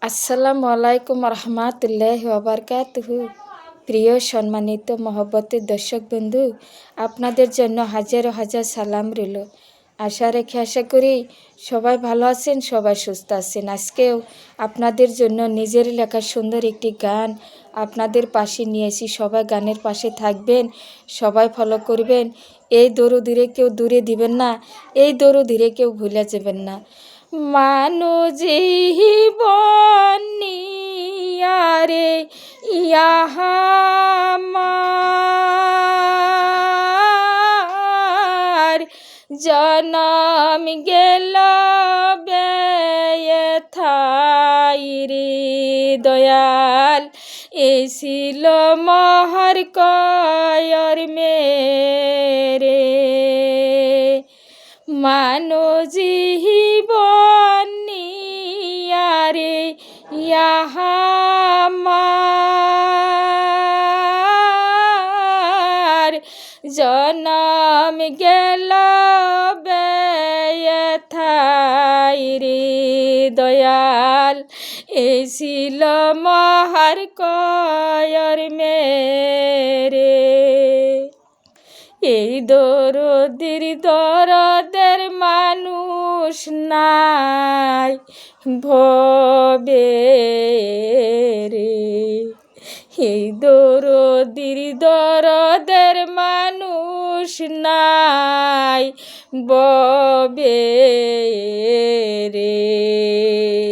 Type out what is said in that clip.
আসসালামু আলাইকুম রহমাতুল্লাহি ওয়া বারাকাতুহু। প্রিয় সম্মানিত মহব্বতের দর্শক বন্ধু, আপনাদের জন্য হাজার হাজার সালাম রইল। আশা করি সবাই ভালো আছেন, সবাই সুস্থ আছেন। আজকেও আপনাদের জন্য নিজের লেখা সুন্দর একটি গান আপনাদের পাশে নিয়েছি। সবাই গানের পাশে থাকবেন, সবাই ফলো করবেন। এই দরুদিরে কেউ দূরে দিবেন না, এই দরুদিরে কেউ ভুলে যাবেন না। মানো জীবন নিয়ারে ইহামার জনম গেল ব্যথাই রে দয়াল, এসিল মহর কয়র মেরে মানো জীবন নিয়ারে ইহামার জনম গেল ব্যথাই রে দয়াল, এসিল মহার কয়র মেরে এই দরদের মানুষ নাই ভবে রে, এই দরদের মানুষ নাই ববে রে।